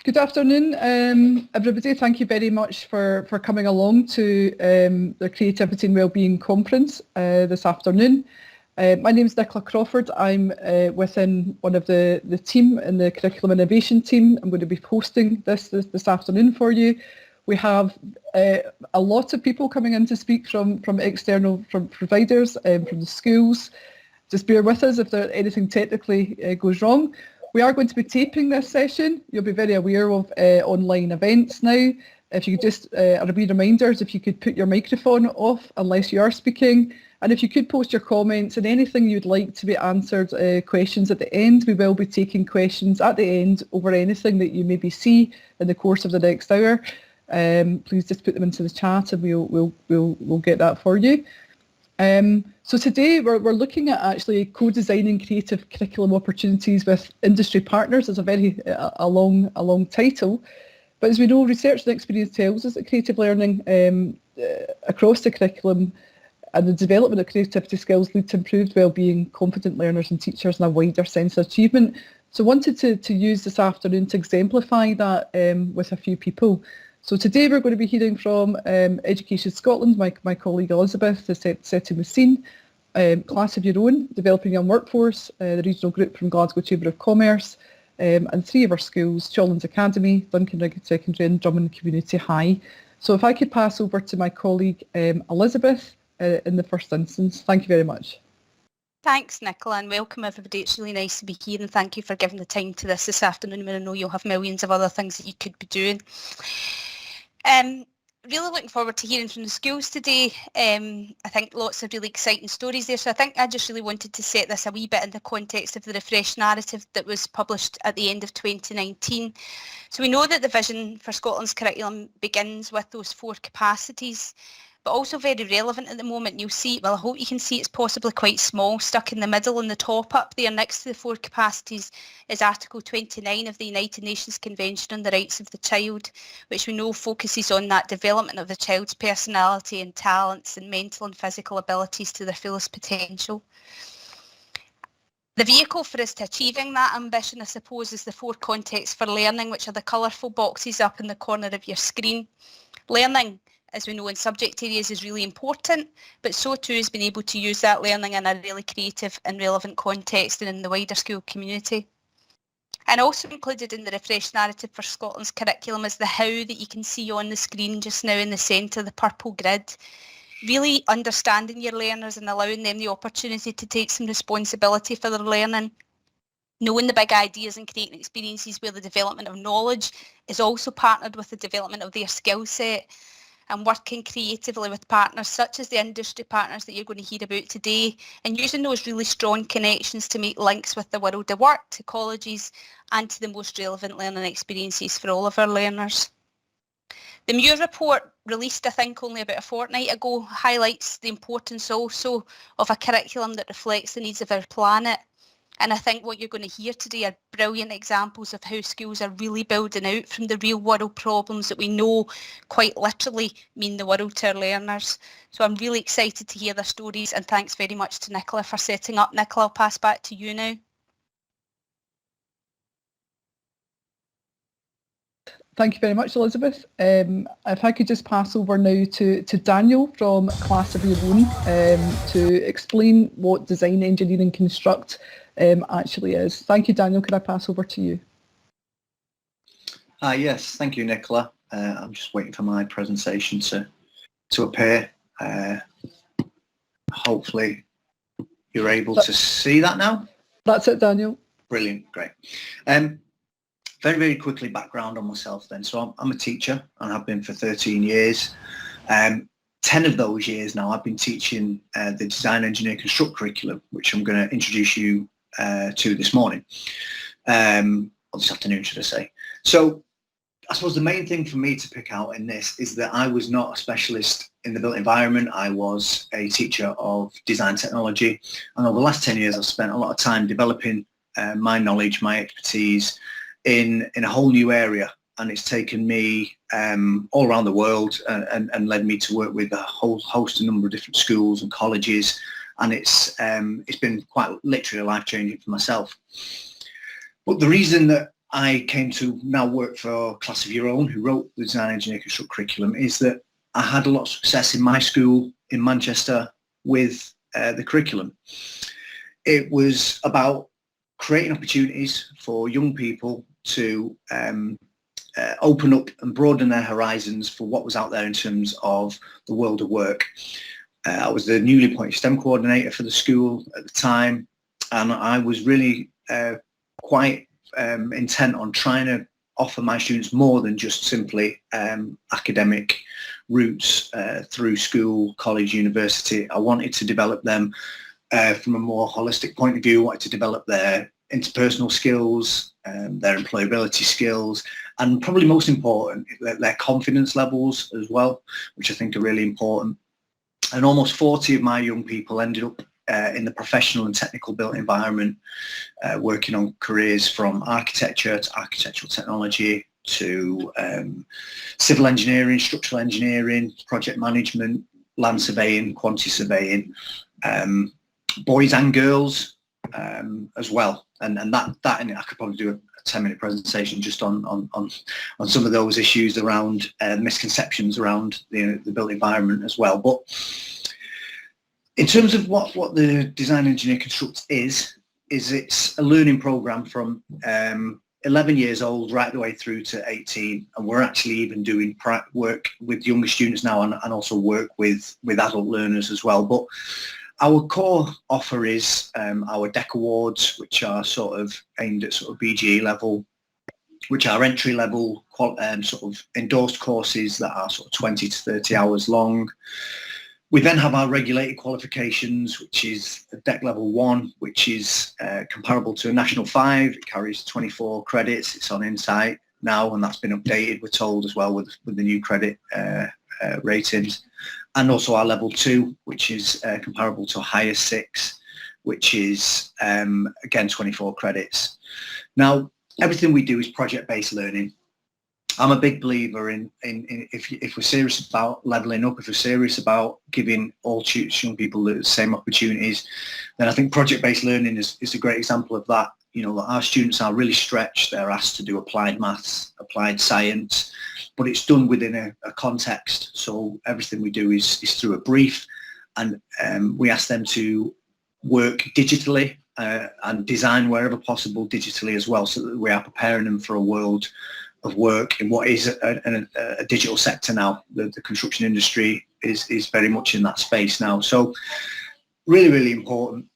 Good afternoon, everybody. Thank you very much for coming along to the Creativity and Wellbeing Conference this afternoon. My name is Nicola Crawford. I'm within one of the team in the Curriculum Innovation team. I'm going to be hosting this afternoon for you. We have a lot of people coming in to speak from external providers, from the schools. Just bear with us if there anything technically goes wrong. We are going to be taping this session. You'll be very aware of online events now. If you could just, a wee reminders, if you could put your microphone off unless you are speaking, and if you could post your comments and anything you'd like to be answered, questions at the end. We will be taking questions at the end over anything that you maybe see in the course of the next hour. Please just put them into the chat and we'll get that for you. So today we're looking at actually co-designing creative curriculum opportunities with industry partners. It's a long title, but as we know, research and experience tells us that creative learning across the curriculum and the development of creativity skills lead to improved wellbeing, confident learners and teachers, and a wider sense of achievement. So I wanted to use this afternoon to exemplify that with a few people. So today we're going to be hearing from Education Scotland, my colleague Elizabeth, is setting the scene, Class of Your Own, Developing Young Workforce, the regional group from Glasgow Chamber of Commerce, and three of our schools, Chollands Academy, Duncan Rigg Secondary and Drummond Community High. So if I could pass over to my colleague Elizabeth in the first instance. Thank you very much. Thanks, Nicola, and welcome everybody. It's really nice to be here, and thank you for giving the time to this afternoon when I know you'll have millions of other things that you could be doing. Really looking forward to hearing from the schools today. I think lots of really exciting stories there. So I think I just really wanted to set this a wee bit in the context of the refreshed narrative that was published at the end of 2019. So we know that the vision for Scotland's curriculum begins with those 4 capacities, but also very relevant at the moment. You'll see, well, I hope you can see it's possibly quite small, stuck in the middle in the top up there next to the 4 capacities is Article 29 of the United Nations Convention on the Rights of the Child, which we know focuses on that development of the child's personality and talents and mental and physical abilities to their fullest potential. The vehicle for us to achieving that ambition, I suppose, is the 4 contexts for learning, which are the colourful boxes up in the corner of your screen. Learning, as we know, in subject areas is really important, but so too is being able to use that learning in a really creative and relevant context and in the wider school community. And also included in the refreshed narrative for Scotland's curriculum is the how that you can see on the screen just now in the centre, the purple grid. Really understanding your learners and allowing them the opportunity to take some responsibility for their learning. Knowing the big ideas and creating experiences where the development of knowledge is also partnered with the development of their skill set. And working creatively with partners such as the industry partners that you're going to hear about today, and using those really strong connections to make links with the world of work, to colleges and to the most relevant learning experiences for all of our learners. The Muir report, released I think only about a fortnight ago, highlights the importance also of a curriculum that reflects the needs of our planet. And I think what you're going to hear today are brilliant examples of how schools are really building out from the real world problems that we know quite literally mean the world to our learners. So I'm really excited to hear their stories, and thanks very much to Nicola for setting up. Nicola, I'll pass back to you now. Thank you very much, Elizabeth. If I could just pass over now to Daniel from Class of Your Own to explain what design, engineering, construct actually is. Thank you, Daniel. Could I pass over to you? Yes, thank you, Nicola. I'm just waiting for my presentation to appear. Hopefully you're able to see that now. That's it, Daniel. Brilliant, great. Very, very quickly, background on myself then. So I'm a teacher and I've been for 13 years. 10 of those years now I've been teaching the design, engineer, construct curriculum, which I'm going to introduce you to this morning, or this afternoon, should I say. So I suppose the main thing for me to pick out in this is that I was not a specialist in the built environment. I was a teacher of design technology, and over the last 10 years I've spent a lot of time developing my knowledge, my expertise in a whole new area, and it's taken me all around the world and led me to work with a whole host, a number of different schools and colleges, and it's been quite literally life-changing for myself. But the reason that I came to now work for Class of Your Own, who wrote the Design Engineer Construct curriculum, is that I had a lot of success in my school in Manchester with the curriculum. It was about creating opportunities for young people to open up and broaden their horizons for what was out there in terms of the world of work. I was the newly appointed STEM coordinator for the school at the time, and I was really quite intent on trying to offer my students more than just simply academic routes through school, college, university. I wanted to develop them from a more holistic point of view. I wanted to develop their interpersonal skills, their employability skills, and probably most important, their confidence levels as well, which I think are really important. And almost 40 of my young people ended up in the professional and technical built environment, working on careers from architecture to architectural technology to civil engineering, structural engineering, project management, land surveying, quantity surveying, boys and girls as well. And that I could probably do a 10-minute presentation just on some of those issues around misconceptions around the built environment as well. But in terms of what the Design Engineer Construct is it's a learning program from 11 years old right the way through to 18, and we're actually even doing work with younger students now and also work with adult learners as well. But our core offer is our DEC awards, which are sort of aimed at sort of BGE level, which are entry level sort of endorsed courses that are sort of 20 to 30 hours long. We then have our regulated qualifications, which is the DEC level 1, which is comparable to a national 5. It carries 24 credits. It's on Insight now, and that's been updated, we're told, as well with the new credit ratings. And also our level 2, which is comparable to a higher 6, which is, again, 24 credits. Now, everything we do is project-based learning. I'm a big believer in if we're serious about levelling up, if we're serious about giving all young people the same opportunities, then I think project-based learning is a great example of that. You know, our students are really stretched. They're asked to do applied maths, applied science, but it's done within a context. So everything we do is through a brief, and we ask them to work digitally and design wherever possible digitally as well, so that we are preparing them for a world of work in what is a digital sector now. The construction industry is very much in that space now. So really, really important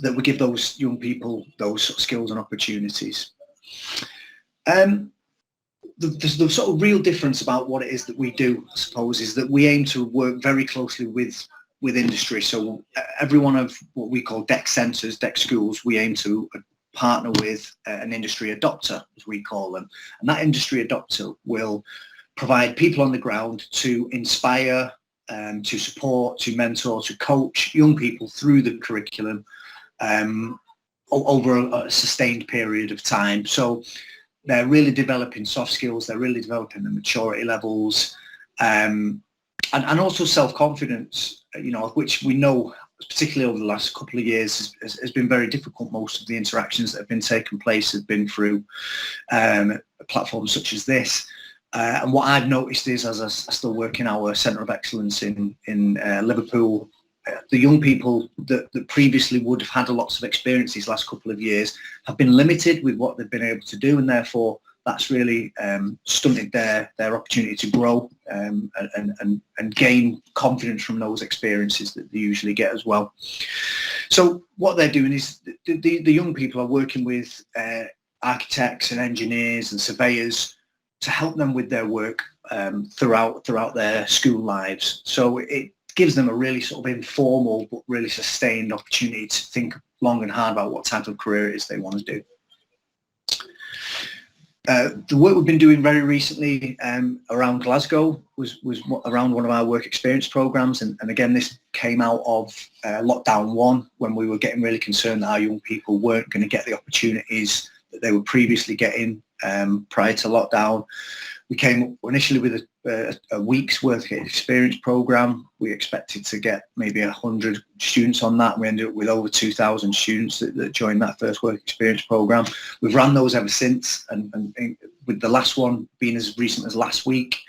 that we give those young people those sort of skills and opportunities. The sort of real difference about what it is that we do, I suppose, is that we aim to work very closely with industry. So every one of what we call DEC centres, DEC schools, we aim to partner with an industry adopter, as we call them. And that industry adopter will provide people on the ground to inspire, to support, to mentor, to coach young people through the curriculum over a sustained period of time. So they're really developing soft skills, they're really developing the maturity levels, and also self-confidence, you know, which we know, particularly over the last couple of years, has been very difficult. Most of the interactions that have been taking place have been through platforms such as this. And what I've noticed is, as I still work in our Centre of Excellence in Liverpool, the young people that previously would have had lots of experience these last couple of years have been limited with what they've been able to do, and therefore that's really stunted their opportunity to grow and gain confidence from those experiences that they usually get as well. So what they're doing is the young people are working with architects and engineers and surveyors to help them with their work throughout their school lives. So it gives them a really sort of informal but really sustained opportunity to think long and hard about what type of career it is they want to do. The work we've been doing very recently around Glasgow was around one of our work experience programs, and again this came out of lockdown 1, when we were getting really concerned that our young people weren't going to get the opportunities that they were previously getting prior to lockdown. We came up initially with a week's worth of experience program. We expected to get maybe 100 students on that. We ended up with over 2,000 students that joined that first work experience program. We've run those ever since, and with the last one being as recent as last week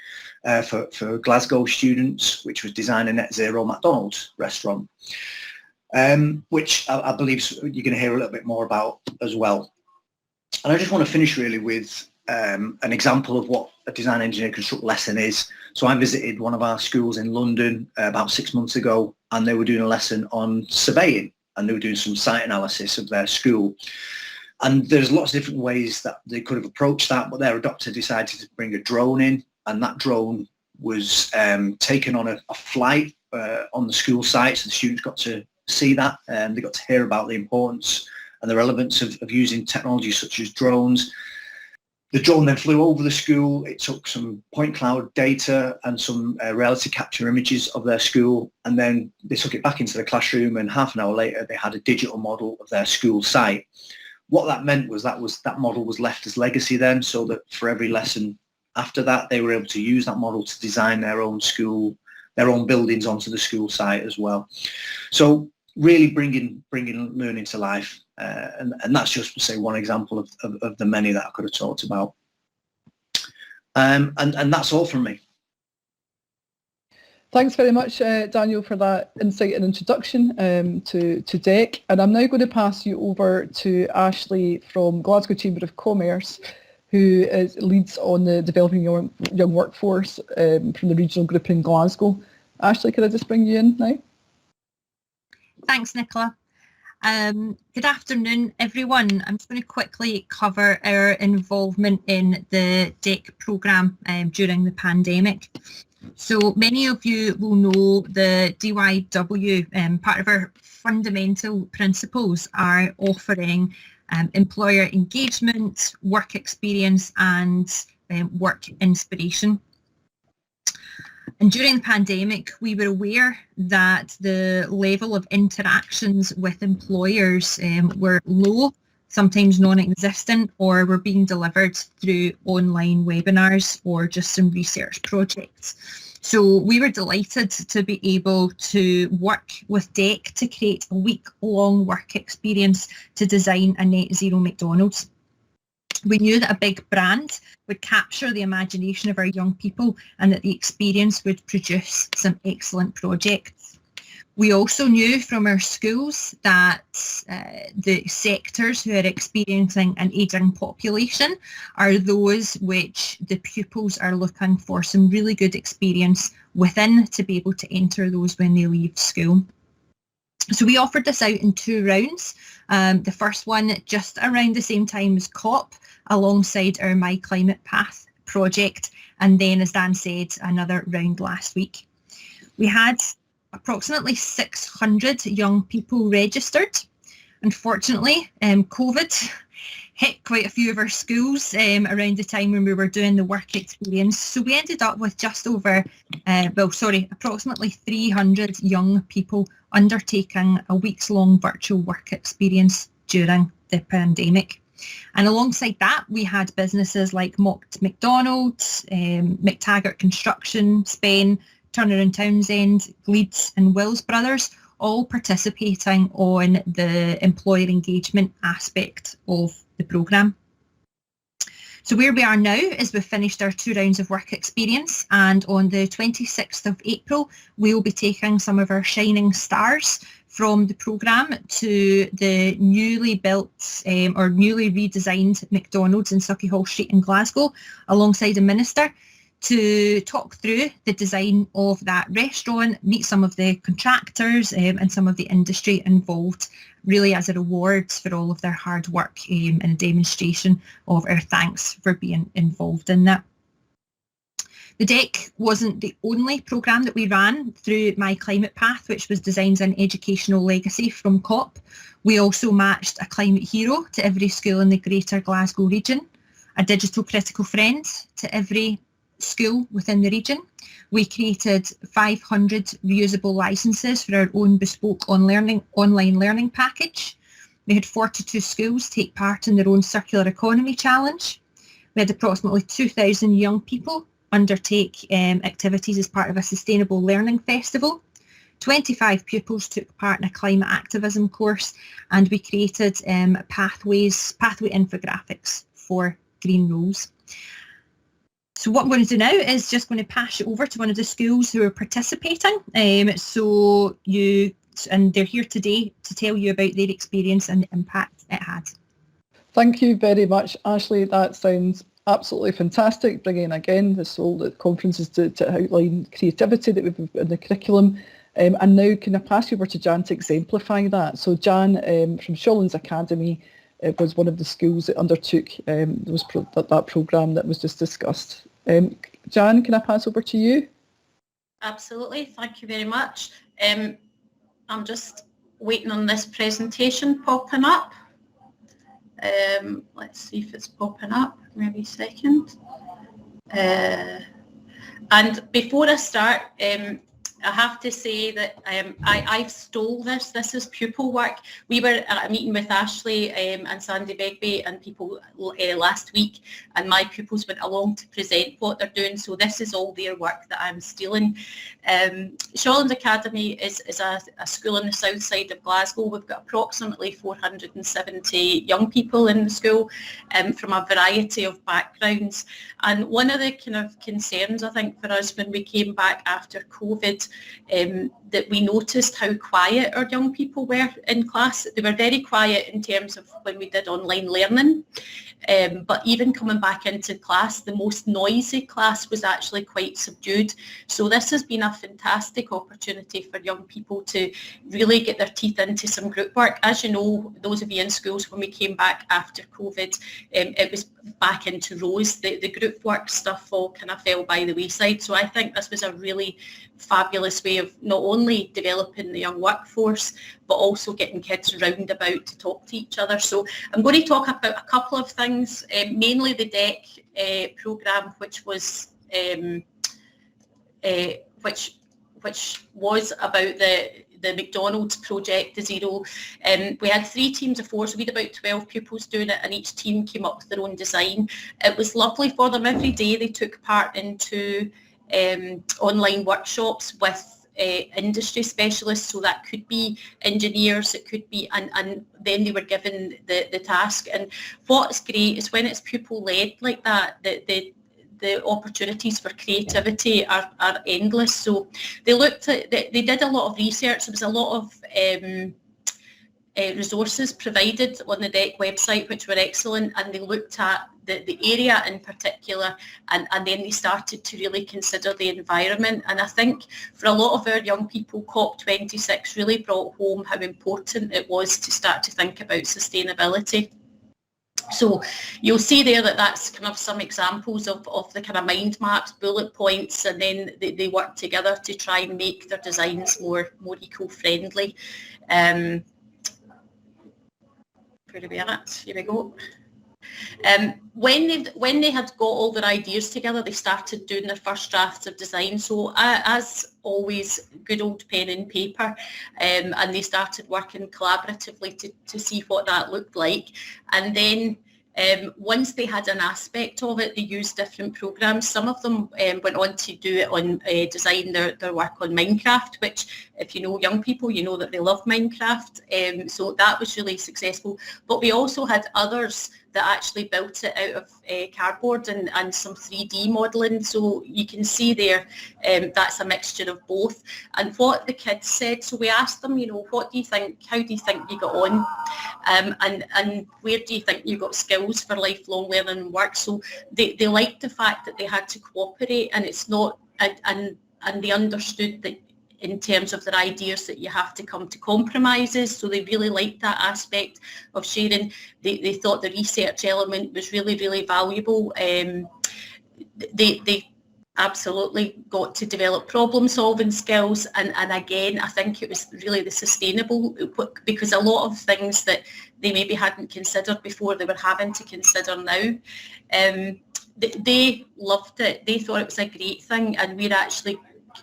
for Glasgow students, which was Design a Net Zero McDonald's restaurant, which I believe you're going to hear a little bit more about as well. And I just want to finish really with an example of what a design engineer construct lesson is. So I visited one of our schools in London about 6 months ago, and they were doing a lesson on surveying, and they were doing some site analysis of their school. And there's lots of different ways that they could have approached that, but their adopter decided to bring a drone in, and that drone was taken on a flight on the school site, so the students got to see that, and they got to hear about the importance and the relevance of using technology such as drones. The drone then flew over the school. It took some point cloud data and some reality capture images of their school, and then they took it back into the classroom, and half an hour later they had a digital model of their school site. What that meant was that model was left as legacy then, so that for every lesson after that they were able to use that model to design their own school, their own buildings onto the school site as well. So really bringing learning to life, and that's just to say one example of the many that I could have talked about. And that's all from me. Thanks very much, Daniel, for that insight and introduction to DEC. And I'm now going to pass you over to Ashley from Glasgow Chamber of Commerce, who leads on the Developing Young Workforce from the regional group in Glasgow. Ashley, could I just bring you in now? Thanks, Nicola. Good afternoon, everyone. I'm just going to quickly cover our involvement in the DEC programme during the pandemic. So many of you will know the DYW, part of our fundamental principles are offering employer engagement, work experience and work inspiration. And during the pandemic, we were aware that the level of interactions with employers were low, sometimes non-existent, or were being delivered through online webinars or just some research projects. So we were delighted to be able to work with DEC to create a week-long work experience to design a net zero McDonald's. We knew that a big brand would capture the imagination of our young people and that the experience would produce some excellent projects. We also knew from our schools that the sectors who are experiencing an ageing population are those which the pupils are looking for some really good experience within to be able to enter those when they leave school. So we offered this out in 2 rounds. The first one just around the same time as COP, alongside our My Climate Path project, and then, as Dan said, another round last week. We had approximately 600 young people registered. Unfortunately, COVID hit quite a few of our schools around the time when we were doing the work experience. So we ended up with just over, approximately 300 young people undertaking a weeks-long virtual work experience during the pandemic. And alongside that, we had businesses like Mocked McDonald's, McTaggart Construction, Spen, Turner & Townsend, Leeds and Wills Brothers, all participating on the employer engagement aspect of the programme. So where we are now is we've finished our 2 rounds of work experience, and on the 26th of April, we'll be taking some of our shining stars from the programme to the newly built or newly redesigned McDonald's in Sauchiehall Street in Glasgow, alongside a minister, to talk through the design of that restaurant, meet some of the contractors and some of the industry involved, really as a reward for all of their hard work and a demonstration of our thanks for being involved in that. The DEC wasn't the only programme that we ran through My Climate Path, which was designed as an educational legacy from COP. We also matched a climate hero to every school in the Greater Glasgow region, a digital critical friend to every school within the region. We created 500 reusable licences for our own bespoke online learning package. We had 42 schools take part in their own circular economy challenge. We had approximately 2,000 young people undertake activities as part of a sustainable learning festival. 25 pupils took part in a climate activism course, and we created pathway infographics for Green Rules. So what I'm going to do now is just going to pass it over to one of the schools who are participating. And they're here today to tell you about their experience and the impact it had. Thank you very much, Ashley. That sounds absolutely fantastic, bringing again the conferences to outline creativity that we've in the curriculum. And now can I pass you over to Jan to exemplify that? So Jan from Shawlands Academy was one of the schools that undertook that programme that was just discussed. Jan, can I pass over to you? Absolutely, thank you very much. I'm just waiting on this presentation popping up. Let's see if it's popping up, maybe a second. And before I start, I have to say that I've stole this. This is pupil work. We were at a meeting with Ashley and Sandy Begbie and people last week, and my pupils went along to present what they're doing. So this is all their work that I'm stealing. Shawlands Academy is a school on the south side of Glasgow. We've got approximately 470 young people in the school from a variety of backgrounds. And one of the kind of concerns, I think, for us when we came back after COVID, that we noticed how quiet our young people were in class. They were very quiet in terms of when we did online learning, but even coming back into class, the most noisy class was actually quite subdued. So this has been a fantastic opportunity for young people to really get their teeth into some group work. As you know, those of you in schools, when we came back after COVID, it was back into rows. The group work stuff all kind of fell by the wayside. So I think this was a really fabulous way of not only developing the young workforce, but also getting kids round about to talk to each other. So I'm going to talk about a couple of things, mainly the DEC programme, which was about the McDonald's Project to Zero. We had 3 teams of 4, so we had about 12 pupils doing it, and each team came up with their own design. It was lovely for them. Every day they took part into online workshops with industry specialists, so that could be engineers, it could be, and then they were given the task. And what's great is when it's pupil-led like that, the opportunities for creativity are endless. So they looked at, they did a lot of research. There was a lot of resources provided on the DEC website, which were excellent, and they looked at the area in particular, and then they started to really consider the environment. And I think for a lot of our young people, COP26 really brought home how important it was to start to think about sustainability. So you'll see there that that's kind of some examples of the kind of mind maps, bullet points, and then they work together to try and make their designs more eco-friendly. Where are we at? Here we go. When they had got all their ideas together, they started doing their first drafts of design. So as always, good old pen and paper, and they started working collaboratively to see what that looked like. And then once they had an aspect of it, they used different programs. Some of them went on to do it on design their work on Minecraft, which, if you know young people, you know that they love Minecraft. So that was really successful. But we also had others that actually built it out of cardboard and some 3D modelling. So you can see there, that's a mixture of both. And what the kids said, so we asked them, you know, what do you think, how do you think you got on? And where do you think you got skills for lifelong learning and work? So they liked the fact that they had to cooperate, and it's not, and they understood that in terms of their ideas that you have to come to compromises. So they really liked that aspect of sharing. They thought the research element was really, really valuable. They absolutely got to develop problem solving skills, and again I think it was really the sustainable, because a lot of things that they maybe hadn't considered before, they were having to consider now. They loved it. They thought it was a great thing, and we're actually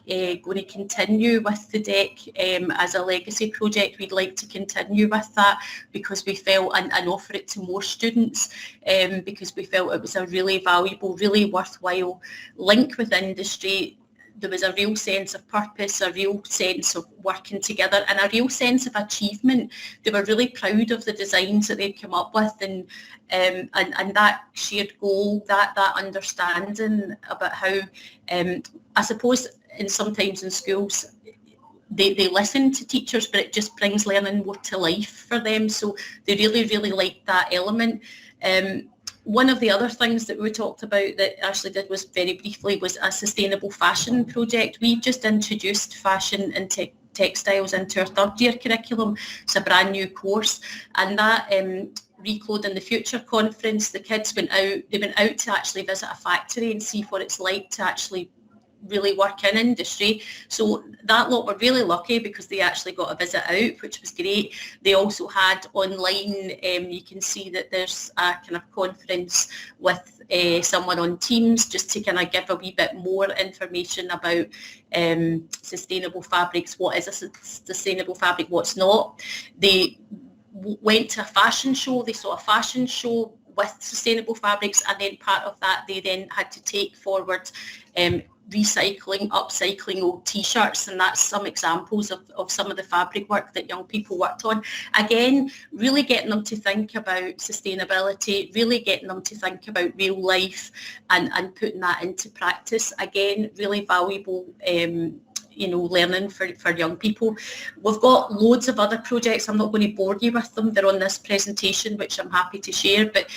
going to continue with the DEC as a legacy project. We'd like to continue with that because we felt, and offer it to more students, because we felt it was a really valuable, really worthwhile link with industry. There was a real sense of purpose, a real sense of working together, and a real sense of achievement. They were really proud of the designs that they'd come up with, and that shared goal, that understanding about how, I suppose, sometimes in schools, they listen to teachers, but it just brings learning more to life for them. So they really, really liked that element. One of the other things that we talked about that Ashley did was very briefly was a sustainable fashion project. We've just introduced fashion and textiles into our third year curriculum. It's a brand new course, and that Reclothing the Future conference, the kids went out to actually visit a factory and see what it's like to actually really work in industry. So that lot were really lucky because they actually got a visit out, which was great. They also had online, you can see that there's a kind of conference with someone on Teams just to kind of give a wee bit more information about sustainable fabrics. What is a sustainable fabric, what's not. They went to a fashion show, they saw a fashion show with sustainable fabrics, and then part of that they then had to take forward recycling, upcycling old t-shirts, and that's some examples of some of the fabric work that young people worked on. Again, really getting them to think about sustainability, really getting them to think about real life and putting that into practice. Again, really valuable learning for young people. We've got loads of other projects. I'm not going to bore you with them. They're on this presentation, which I'm happy to share, but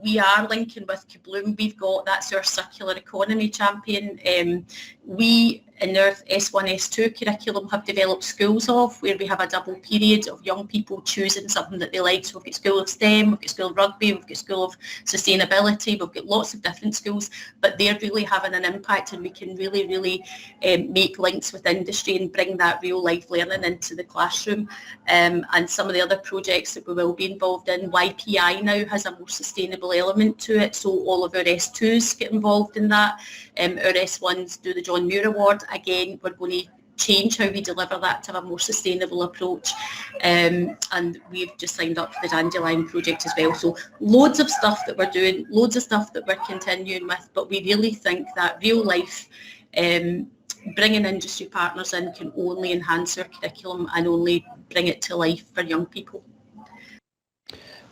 we are linking with Kabloom. That's our circular economy champion. We, in our S1, S2 curriculum, have developed schools of, where we have a double period of young people choosing something that they like. So we've got School of STEM, we've got School of Rugby, we've got School of Sustainability, we've got lots of different schools, but they're really having an impact, and we can really, really make links with industry and bring that real life learning into the classroom. And some of the other projects that we will be involved in, YPI now has a more sustainable element to it, so all of our S2s get involved in that. Our S1s do the John Muir Award. Again, we're going to change how we deliver that to have a more sustainable approach, and we've just signed up for the Dandelion project as well. So loads of stuff that we're doing, loads of stuff that we're continuing with, but we really think that real life, bringing industry partners in can only enhance our curriculum and only bring it to life for young people.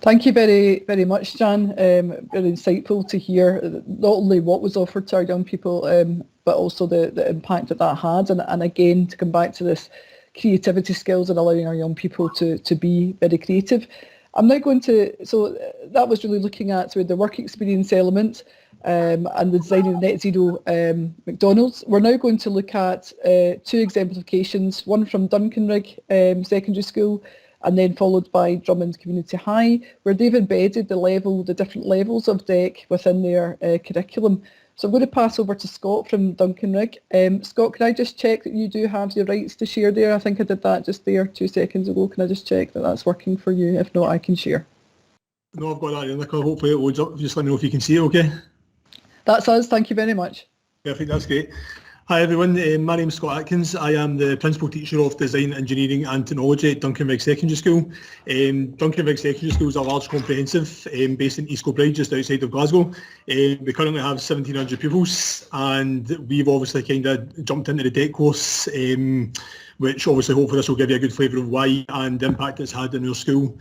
Thank you very, very much, Jan. Very insightful to hear not only what was offered to our young people, but also the impact that had. And again, to come back to this creativity skills and allowing our young people to be very creative. I'm now going to, so that was really looking at the work experience element and the designing the net zero McDonald's. We're now going to look at two exemplifications, one from Duncanrig Secondary School, and then followed by Drummond Community High, where they've embedded the different levels of DEC within their curriculum. So I'm going to pass over to Scott from Duncanrig. Scott, can I just check that you do have the rights to share there? I think I did that just there 2 seconds ago. Can I just check that that's working for you? If not, I can share. No, I've got that here, Nicola. Hopefully it loads up. Just let me know if you can see it, okay? That's us. Thank you very much. Perfect, that's great. Hi everyone, my name is Scott Atkins. I am the Principal Teacher of Design, Engineering and Technology at Duncanrig Secondary School. Duncanrig Secondary School is a large comprehensive based in East Kilbride, just outside of Glasgow. We currently have 1,700 pupils, and we've obviously kind of jumped into the DEC course, which obviously hopefully this will give you a good flavour of why and the impact it's had in our school.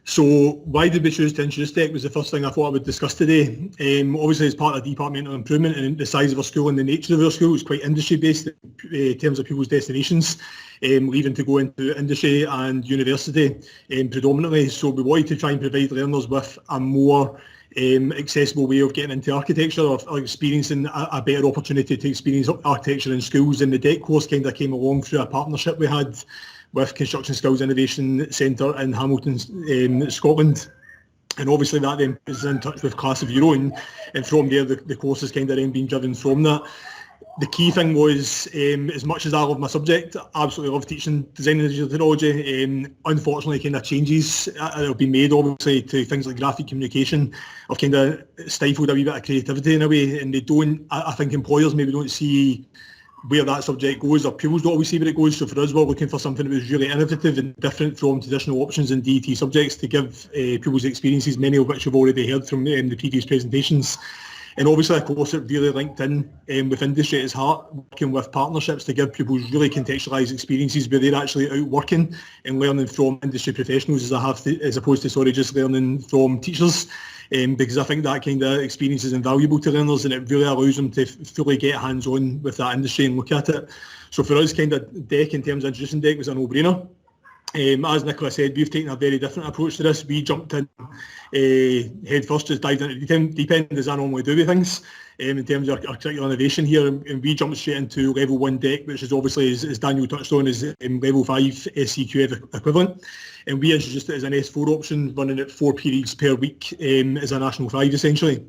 So why did we choose to introduce DEC was the first thing I thought I would discuss today. Obviously as part of departmental improvement, and the size of our school and the nature of our school is quite industry based in terms of people's destinations, leaving to go into industry and university predominantly. So we wanted to try and provide learners with a more accessible way of getting into architecture, or experiencing a better opportunity to experience architecture in schools. And the DEC course kind of came along through a partnership we had with Construction Skills Innovation Centre in Hamilton, Scotland. And obviously that then is in touch with Class of Your Own, and from there the course has kind of then been driven from that. The key thing was, as much as I love my subject, I absolutely love teaching design and digital technology. Unfortunately, kind of changes that have been made obviously to things like graphic communication have kind of stifled a wee bit of creativity in a way, and they don't, I think employers maybe don't see where that subject goes. Our pupils don't always see where it goes, so for us we're looking for something that was really innovative and different from traditional options in DET subjects to give pupils experiences, many of which you've already heard from the previous presentations. And obviously a course that really linked in with industry at its heart, working with partnerships to give pupils really contextualised experiences where they're actually out working and learning from industry professionals as opposed to just learning from teachers. Because I think that kind of experience is invaluable to learners and it really allows them to fully get hands-on with that industry and look at it. So for us, kind of DEC in terms of introducing DEC was a no-brainer. As Nicola said, we've taken a very different approach to this. We jumped in head first, just dived into the deep end as I normally do with things in terms of our curricular innovation here, and we jumped straight into level 1 DEC, which is obviously, as Daniel touched on, is level 5 SCQF equivalent, and we introduced it as an S4 option, running at 4 periods per week as a national 5 essentially.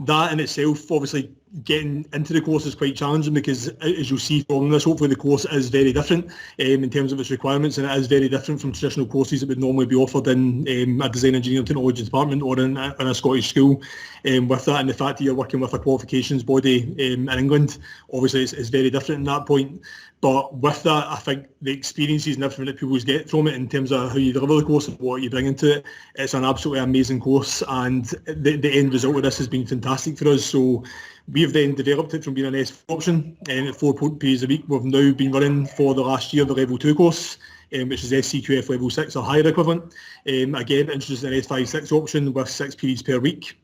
That in itself, obviously, getting into the course is quite challenging because, as you'll see from this, hopefully the course is very different in terms of its requirements, and it is very different from traditional courses that would normally be offered in a design, engineering, technology department or in a Scottish school. With that and the fact that you're working with a qualifications body in England, obviously it's very different in that point. But with that, I think the experiences and everything that pupils get from it in terms of how you deliver the course and what you bring into it, it's an absolutely amazing course, and the end result of this has been fantastic for us. So we've then developed it from being an S4 option at 4 periods a week. We've now been running for the last year the level 2 course, which is SCQF level 6 or higher equivalent. Again, introducing an S5-6 option with 6 periods per week.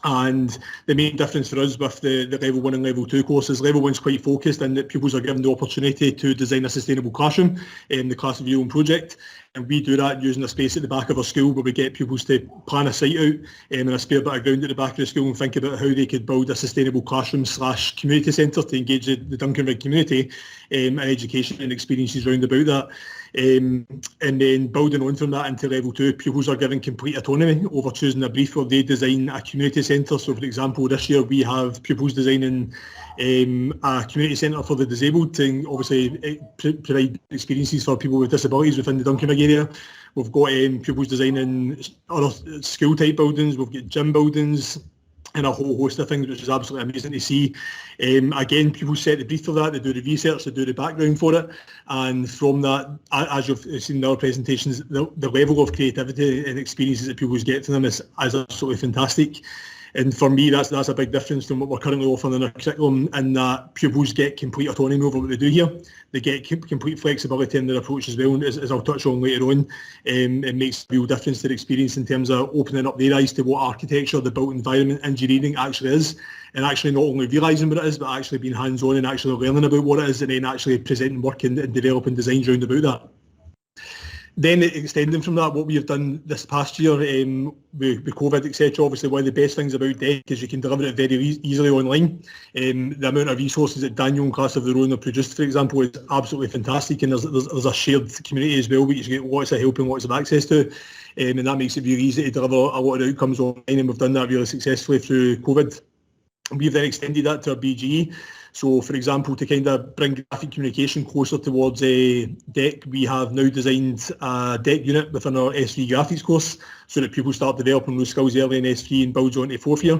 And the main difference for us with the level 1 and level 2 courses, level 1 is quite focused in that pupils are given the opportunity to design a sustainable classroom in the Class of Your Own project, and we do that using a space at the back of our school where we get pupils to plan a site out and a spare bit of ground at the back of the school and think about how they could build a sustainable classroom / community centre to engage the Duncanvig community and education and experiences round about that. And then building on from that into level 2, pupils are given complete autonomy over choosing a brief where they design a community centre. So for example, this year we have pupils designing a community centre for the disabled to obviously provide experiences for people with disabilities within the Duncanvig area. We've got pupils designing other school type buildings, we've got gym buildings, and a whole host of things, which is absolutely amazing to see. Again, people set the brief for that, they do the research, they do the background for it, and from that, as you've seen in other presentations, the level of creativity and experiences that people get from them is absolutely fantastic. And for me, that's a big difference from what we're currently offering in our curriculum, in that pupils get complete autonomy over what they do here. They get complete flexibility in their approach as well, and as I'll touch on later on, it makes a real difference to the experience in terms of opening up their eyes to what architecture, the built environment, engineering actually is, and actually not only realising what it is, but actually being hands-on and actually learning about what it is, and then actually presenting work and developing designs round about that. Then extending from that, what we have done this past year with COVID, etc., obviously one of the best things about DEC is you can deliver it very easily online. The amount of resources that Daniel and Class of Their Own have produced, for example, is absolutely fantastic, and there's a shared community as well, which you get lots of help and lots of access to, and that makes it really easy to deliver a lot of outcomes online, and we've done that really successfully through COVID. We've then extended that to our BGE. So, for example, to kind of bring graphic communication closer towards DEC, we have now designed a DEC unit within our S3 graphics course so that people start developing those skills early in S3 and builds on to 4th year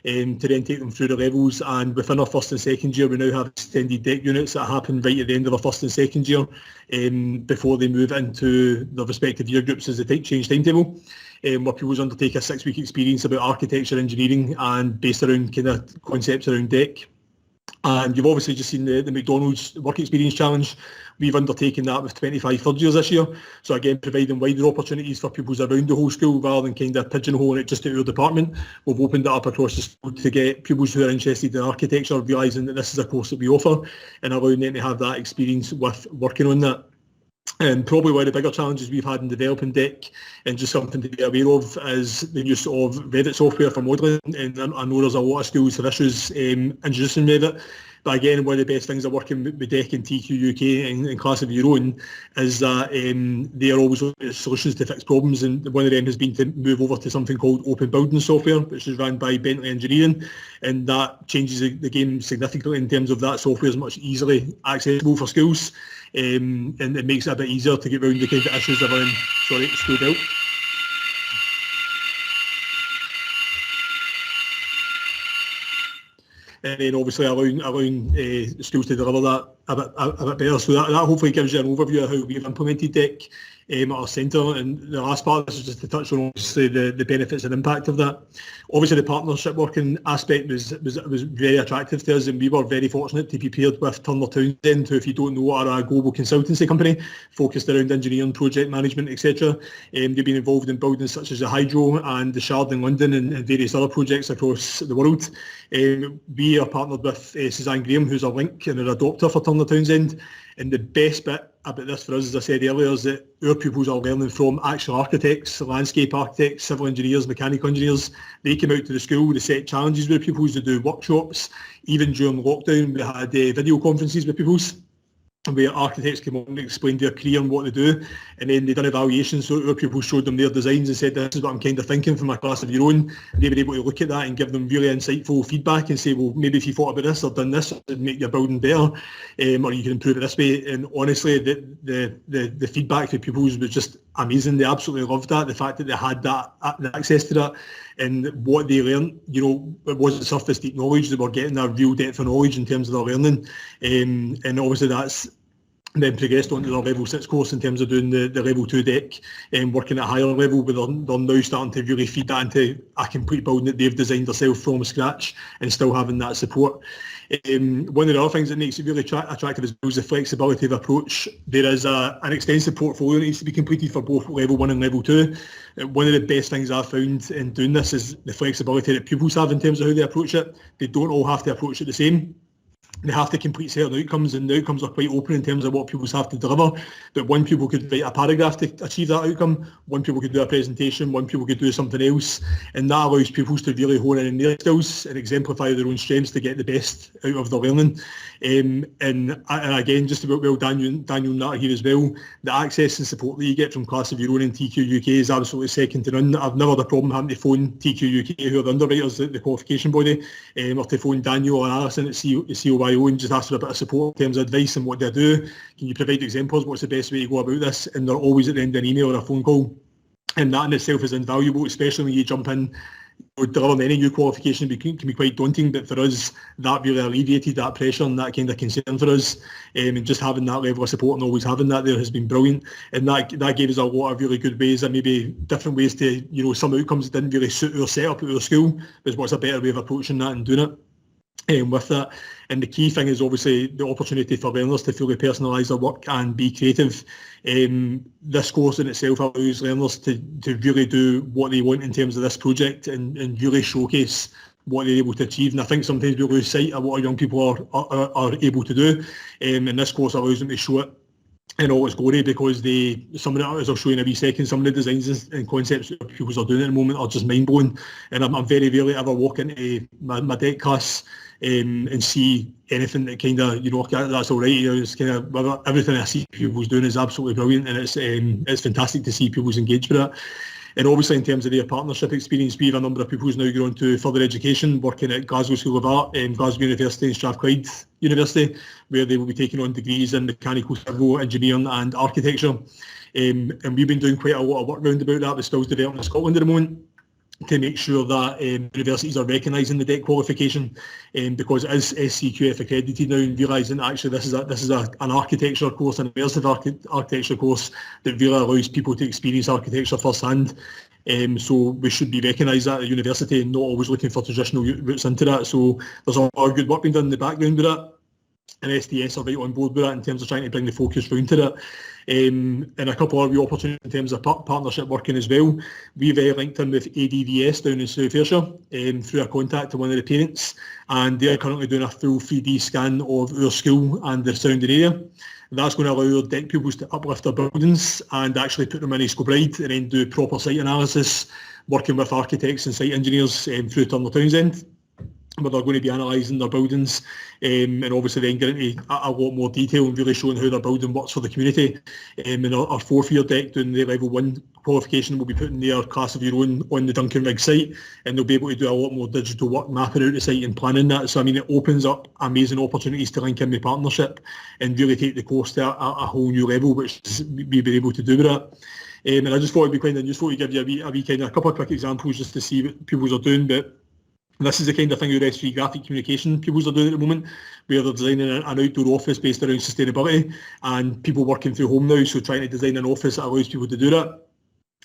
to then take them through the levels. And within our 1st and 2nd year, we now have extended DEC units that happen right at the end of our 1st and 2nd year before they move into their respective year groups as they change timetable. Where pupils undertake a 6-week experience about architecture, engineering, and based around kind of concepts around DEC. And you've obviously just seen the McDonald's Work Experience Challenge. We've undertaken that with 25 third years this year. So again, providing wider opportunities for pupils around the whole school rather than kind of pigeonholing it just to our department. We've opened it up across the school to get pupils who are interested in architecture realising that this is a course that we offer and allowing them to have that experience with working on that. And probably one of the bigger challenges we've had in developing DEC, and just something to be aware of, is the use of Revit software for modelling. And I know there's a lot of schools have issues introducing Revit. But again, one of the best things of working with DEC and TQ UK and Class of Your Own is that they are always looking at solutions to fix problems, and one of them has been to move over to something called Open Building Software, which is run by Bentley Engineering, and that changes the game significantly in terms of that software is much easily accessible for schools, and it makes it a bit easier to get around the kind of issues that are in, school belt. and then obviously allowing schools to deliver that a bit better. So that hopefully gives you an overview of how we've implemented DEC at our centre. And the last part of this is just to touch on obviously the benefits and impact of that. Obviously the partnership working aspect was very attractive to us, and we were very fortunate to be paired with Turner Townsend, who, if you don't know, are a global consultancy company focused around engineering, project management, etc. They've been involved in buildings such as the Hydro and the Shard in London and various other projects across the world. We are partnered with Suzanne Graham, who's a link and an adopter for Turner Townsend. And the best bit about this for us, as I said earlier, is that our pupils are learning from actual architects, landscape architects, civil engineers, mechanical engineers. They came out to the school, they set challenges with pupils, to do workshops. Even during lockdown, we had video conferences with pupils, where architects came on and explained their career and what they do, and then they done evaluations, so our pupils showed them their designs and said, this is what I'm kind of thinking for my class of your own. They were able to look at that and give them really insightful feedback and say, well, maybe if you thought about this or done this, it would make your building better, or you can improve it this way. And honestly, the feedback for pupils was just amazing. They absolutely loved that, the fact that they had that access to that, and what they learned, it wasn't surface deep knowledge. They were getting a real depth of knowledge in terms of their learning, and obviously that's then progressed onto their level 6 course in terms of doing the level 2 DEC and working at a higher level, where they're now starting to really feed that into a complete building that they've designed themselves from scratch and still having that support. One of the other things that makes it really attractive is the flexibility of approach. There is an extensive portfolio that needs to be completed for both level 1 and level 2. One of the best things I've found in doing this is the flexibility that pupils have in terms of how they approach it. They don't all have to approach it the same. They have to complete certain outcomes, and the outcomes are quite open in terms of what pupils have to deliver. But one pupil could write a paragraph to achieve that outcome, one pupil could do a presentation, one pupil could do something else, and that allows pupils to really hone in their skills and exemplify their own strengths to get the best out of their learning. And again, just about Daniel Nutter here as well, the access and support that you get from Class of Your Own in TQ UK is absolutely second to none. I've never had a problem having to phone TQ UK, who are the underwriters, the qualification body, or to phone Daniel or Alison at COYO and just ask for a bit of support in terms of advice on what they do. Can you provide examples? What's the best way to go about this? And they're always at the end of an email or a phone call. And that in itself is invaluable, especially when you jump in. Delivering any new qualification can be quite daunting, but for us, that really alleviated that pressure and that kind of concern for us. And just having that level of support and always having that there has been brilliant. And that gave us a lot of really good ways, and maybe different ways to, some outcomes that didn't really suit our setup at our school, but what's a better way of approaching that and doing it. With that, and the key thing is obviously the opportunity for learners to fully personalise their work and be creative. This course in itself allows learners to really do what they want in terms of this project and really showcase what they're able to achieve. And I think sometimes we lose sight of what our young people are able to do, and this course allows them to show it in all its glory, because some of it, as I'll show you in a wee second, some of the designs and concepts that pupils are doing at the moment are just mind-blowing. And I'm very rarely ever walk into my DEC class and see anything that kind of, that's all right. It's kind of, everything I see pupils doing is absolutely brilliant, and it's fantastic to see pupils engaged with it. And obviously in terms of their partnership experience, we have a number of pupils now going on to further education, working at Glasgow School of Art, Glasgow University and Strathclyde University, where they will be taking on degrees in mechanical, civil, engineering and architecture. And we've been doing quite a lot of work round about that with Skills Development in Scotland at the moment, to make sure that universities are recognising the DEC qualification, because it is SCQF accredited now, and realising actually this is an architecture course, an immersive architecture course that really allows people to experience architecture firsthand. So we should be recognised at the university and not always looking for traditional routes into that. So there's a lot of good work being done in the background with that, and SDS are right on board with that in terms of trying to bring the focus round to that. And a couple of opportunities in terms of partnership working as well. We've linked in with ADVS down in South Ayrshire through a contact to one of the parents, and they're currently doing a full 3D scan of our school and the surrounding area. That's going to allow our DEC pupils to uplift their buildings and actually put them in a scope ride and then do proper site analysis, working with architects and site engineers through Turner Townsend, where they're going to be analysing their buildings, and obviously then getting into a lot more detail and really showing how their building works for the community. And our fourth year DEC doing the level 1 qualification will be putting their Class of Your Own on the Duncan Rig site, and they'll be able to do a lot more digital work, mapping out the site and planning that. So I mean, it opens up amazing opportunities to link in with partnership and really take the course to a whole new level, which we've been able to do with that. And I just thought it'd be quite useful to give you a wee kind of a couple of quick examples just to see what pupils are doing. But And this is the kind of thing your S3 graphic communication pupils are doing at the moment, where they're designing an outdoor office based around sustainability, and people working through home now, so trying to design an office that allows people to do that.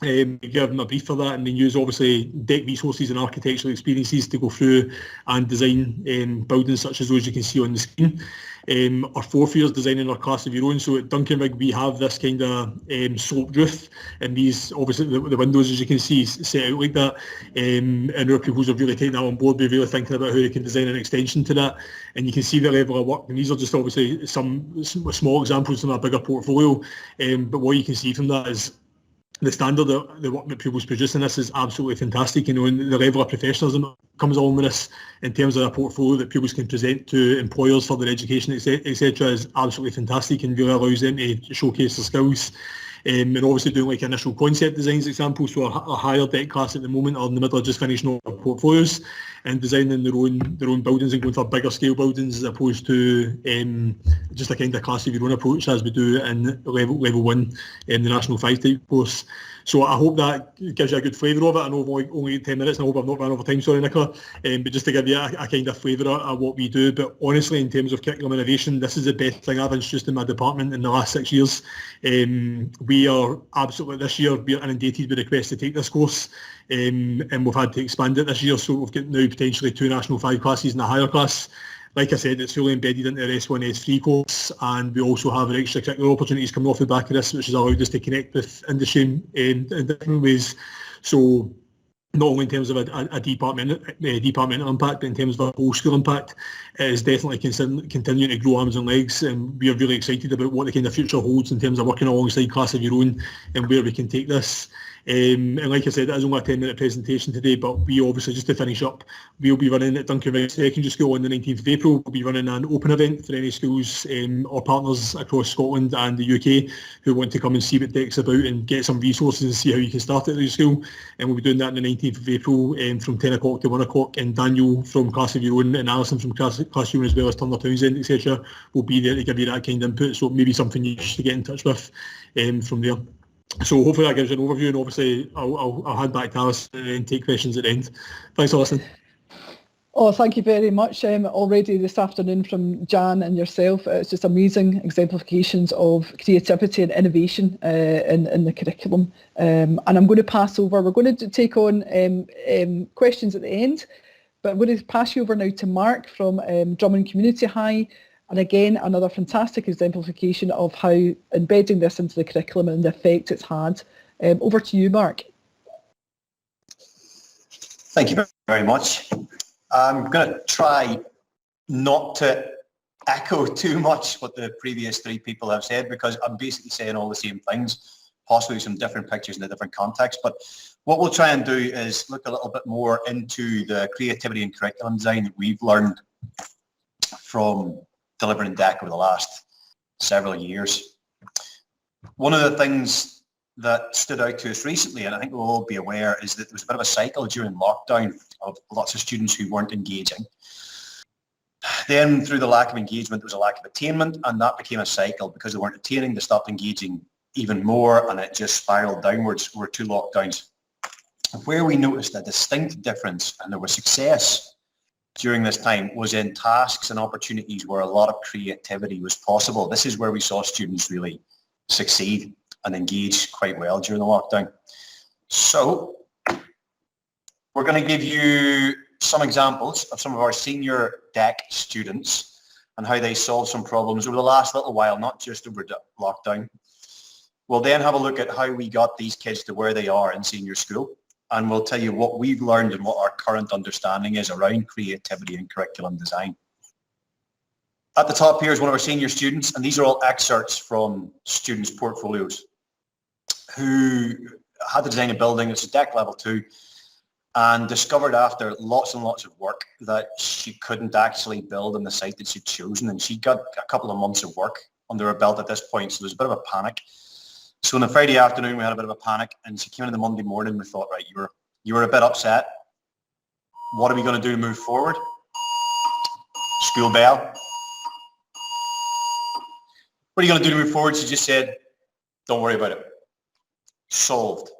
We give them a brief for that, and then use obviously DEC resources and architectural experiences to go through and design buildings such as those you can see on the screen. Our fourth years designing our class of your own. So at Duncanvig we have this kind of sloped roof, and these obviously the windows, as you can see, set out like that. And our pupils are really taking that on board. We're really thinking about how they can design an extension to that, and you can see the level of work. And these are just obviously some small examples from a bigger portfolio. But what you can see from that is the standard of the work that pupils produce in this is absolutely fantastic, and the level of professionalism that comes along with this in terms of a portfolio that pupils can present to employers for their education, etc. is absolutely fantastic, and really allows them to showcase their skills. And obviously doing like initial concept designs examples, so a higher DEC class at the moment are in the middle of just finishing our portfolios and designing their own buildings and going for bigger scale buildings, as opposed to just a kind of class of your own approach as we do in level 1 in the National 5 type course. So I hope that gives you a good flavour of it. I know I've only 10 minutes and I hope I've not run over time, sorry Nicola, but just to give you a kind of flavour of what we do. But honestly, in terms of curriculum innovation, this is the best thing I've introduced in my department in the last 6 years. We are absolutely, this year, we are inundated with requests to take this course, and we've had to expand it this year, so we've got now potentially 2 National 5 classes and a higher class. Like I said, it's fully embedded into our S1, S3 course, and we also have our extracurricular opportunities coming off the back of this, which has allowed us to connect with industry in different ways. So not only in terms of a departmental impact, but in terms of a whole school impact, it is definitely continuing to grow arms and legs, and we are really excited about what the kind of future holds in terms of working alongside Class of Your Own and where we can take this. And like I said, it is only a 10-minute presentation today, but we obviously, just to finish up, we'll be running at Duncanvig Secondary School on the 19th of April. We'll be running an open event for any schools or partners across Scotland and the UK who want to come and see what DEC's about and get some resources and see how you can start at the school. And we'll be doing that on the 19th of April from 10 o'clock to 1 o'clock. And Daniel from Class of Your Own and Alison from Class of Your Own, as well as Turner Townsend, etc., will be there to give you that kind of input. So maybe something you should get in touch with from there. So hopefully that gives you an overview, and obviously I'll hand back to Alice and take questions at the end. Thanks for listening. Oh, thank you very much. Already this afternoon from Jan and yourself, it's just amazing exemplifications of creativity and innovation in the curriculum. And I'm going to pass over, we're going to take on questions at the end, but I'm going to pass you over now to Mark from Drummond Community High. And again, another fantastic exemplification of how embedding this into the curriculum and the effect it's had. Over to you, Mark. Thank you very much. I'm going to try not to echo too much what the previous 3 people have said, because I'm basically saying all the same things, possibly some different pictures in a different context. But what we'll try and do is look a little bit more into the creativity and curriculum design that we've learned from delivering DEC over the last several years. One of the things that stood out to us recently, and I think we'll all be aware, is that there was a bit of a cycle during lockdown of lots of students who weren't engaging. Then through the lack of engagement, there was a lack of attainment, and that became a cycle. Because they weren't attaining, they stopped engaging even more, and it just spiraled downwards over 2 lockdowns. Where we noticed a distinct difference, and there was success during this time, was in tasks and opportunities where a lot of creativity was possible. This is where we saw students really succeed and engage quite well during the lockdown. So we're going to give you some examples of some of our senior DEC students and how they solved some problems over the last little while, not just over the lockdown. We'll then have a look at how we got these kids to where they are in senior school, and we'll tell you what we've learned and what our current understanding is around creativity and curriculum design. At the top here is one of our senior students, and these are all excerpts from students' portfolios, who had to design a building. It's a DEC level 2, and discovered after lots and lots of work that she couldn't actually build on the site that she'd chosen, and she got a couple of months of work under her belt at this point, so there's a bit of a panic. So on a Friday afternoon, we had a bit of a panic, and she came in the Monday morning. We thought, right, you were a bit upset. What are we going to do to move forward? School bell. What are you going to do to move forward? She just said, don't worry about it. Solved.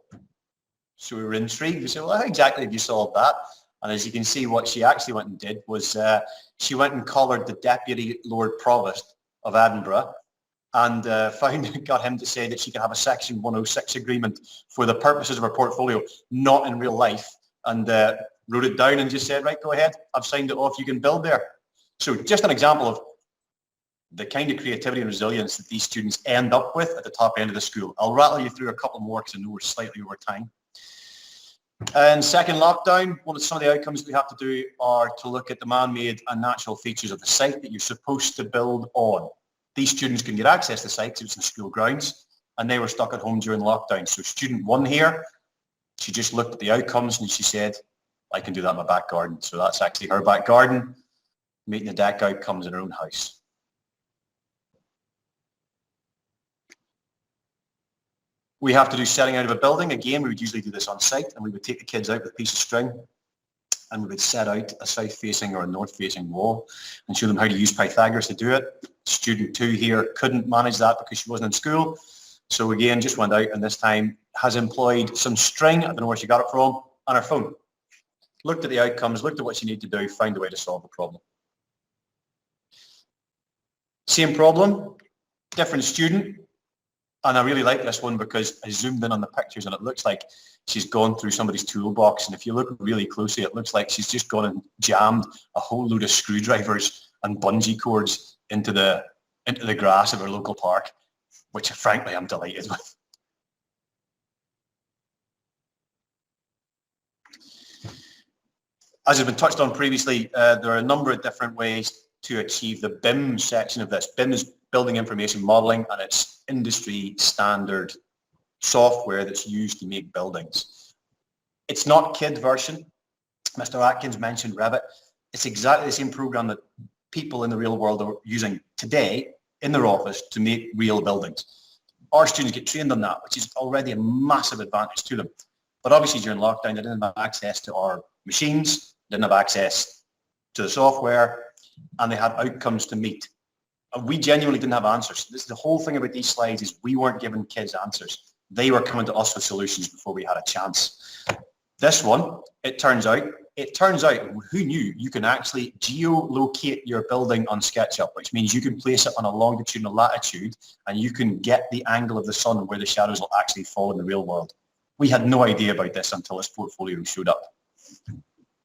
So we were intrigued. We said, well, how exactly have you solved that? And as you can see, what she actually went and did was she went and collared the Deputy Lord Provost of Edinburgh and got him to say that she could have a Section 106 agreement for the purposes of her portfolio, not in real life, and wrote it down and just said, right, go ahead, I've signed it off, you can build there. So just an example of the kind of creativity and resilience that these students end up with at the top end of the school. I'll rattle you through a couple more because I know we're slightly over time. And second lockdown, some of the outcomes we have to do are to look at the man-made and natural features of the site that you're supposed to build on. These students can get access to sites, it was in school grounds, and they were stuck at home during lockdown. So student 1 here, she just looked at the outcomes and she said, I can do that in my back garden. So that's actually her back garden, meeting the deck outcomes in her own house. We have to do setting out of a building. Again, we would usually do this on site, and we would take the kids out with a piece of string and we would set out a south-facing or a north-facing wall and show them how to use Pythagoras to do it. Student 2 here couldn't manage that because she wasn't in school. So again, just went out and this time has employed some string, I don't know where she got it from, on her phone. Looked at the outcomes, looked at what she needed to do, found a way to solve the problem. Same problem, different student. And I really like this one because I zoomed in on the pictures and it looks like she's gone through somebody's toolbox. And if you look really closely, it looks like she's just gone and jammed a whole load of screwdrivers and bungee cords into the grass of her local park, which frankly I'm delighted with. As has been touched on previously, there are a number of different ways to achieve the BIM section of this. BIM is Building Information Modeling, and it's industry standard software that's used to make buildings. It's not kid version. Mr. Atkins mentioned Revit. It's exactly the same program that people in the real world are using today in their office to make real buildings. Our students get trained on that, which is already a massive advantage to them. But obviously during lockdown, they didn't have access to our machines, didn't have access to the software, and they had outcomes to meet. And we genuinely didn't have answers. This is the whole thing about these slides is we weren't giving kids answers. They were coming to us with solutions before we had a chance. This one, it turns out, who knew you can actually geolocate your building on SketchUp, which means you can place it on a longitudinal latitude and you can get the angle of the sun where the shadows will actually fall in the real world. We had no idea about this until this portfolio showed up.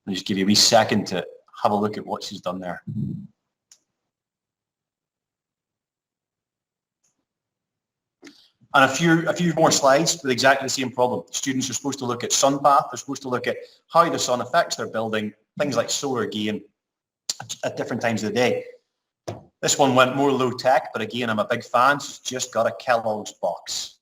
I'll just give you a wee second to have a look at what she's done there. And a few more slides with exactly the same problem. Students are supposed to look at sun path. They're supposed to look at how the sun affects their building, things like solar gain at different times of the day. This one went more low tech, but again, I'm a big fan. She's just got a Kellogg's box.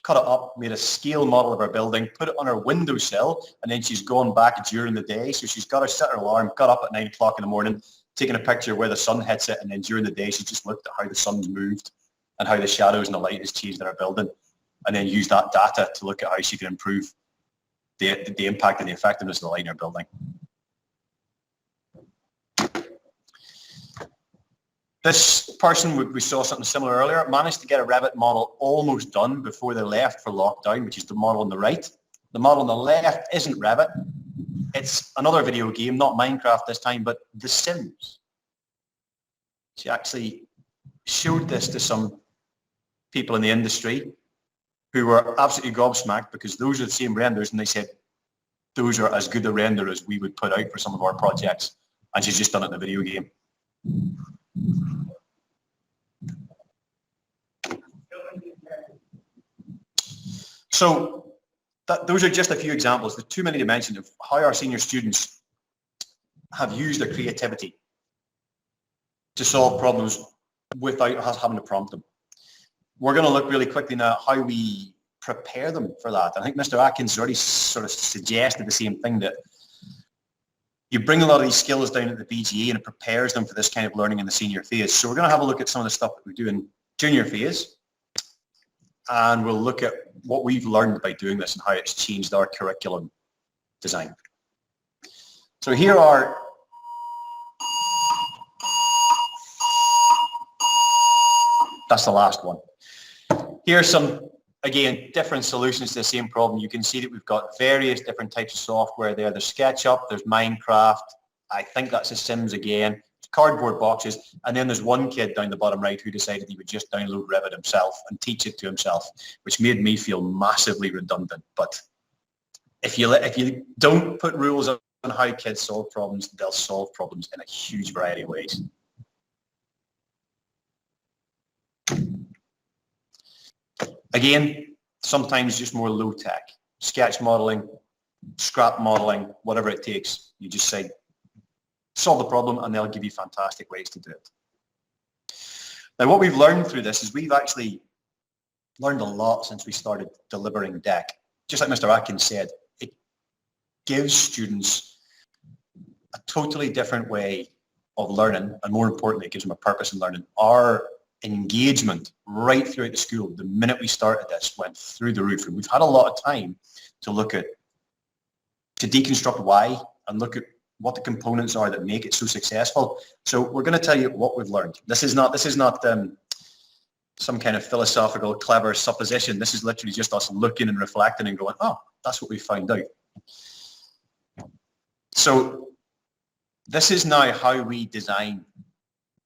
Cut it up, made a scale model of her building, put it on her windowsill, and then she's gone back during the day. So she's got her set her alarm, got up at 9 o'clock in the morning, taking a picture of where the sun hits it, and then during the day, she just looked at how the sun's moved and how the shadows and the light has changed in our building, and then use that data to look at how she can improve the impact and the effectiveness of the light in our building. This person, we saw something similar earlier, managed to get a Revit model almost done before they left for lockdown, which is the model on the right. The model on the left isn't Revit. It's another video game, not Minecraft this time, but The Sims. She actually showed this to some people in the industry who were absolutely gobsmacked because those are the same renders, and they said those are as good a render as we would put out for some of our projects, and she's just done it in a video game. So those are just a few examples. There's too many to mention of how our senior students have used their creativity to solve problems without us having to prompt them. We're going to look really quickly now at how we prepare them for that. I think Mr. Atkins already sort of suggested the same thing, that you bring a lot of these skills down at the BGE and it prepares them for this kind of learning in the senior phase. So we're going to have a look at some of the stuff that we do in junior phase, and we'll look at what we've learned by doing this and how it's changed our curriculum design. So here are that's the last one. Here's some again, different solutions to the same problem. You can see that we've got various different types of software there. There's SketchUp, there's Minecraft. I think that's a Sims again. Cardboard boxes, and then there's one kid down the bottom right who decided he would just download Revit himself and teach it to himself, which made me feel massively redundant. But if you don't put rules on how kids solve problems, they'll solve problems in a huge variety of ways. Again, sometimes just more low tech, sketch modeling, scrap modeling, whatever it takes. You just say, solve the problem, and they'll give you fantastic ways to do it. Now, what we've learned through this is we've actually learned a lot since we started delivering DEC. Just like Mr. Atkins said, it gives students a totally different way of learning, and more importantly, it gives them a purpose in learning. Our engagement right throughout the school, the minute we started this, went through the roof, and we've had a lot of time to deconstruct why and look at what the components are that make it so successful. So we're going to tell you what we've learned. This is not some kind of philosophical, clever supposition. This is literally just us looking and reflecting and going, oh, that's what we found out. So this is now how we design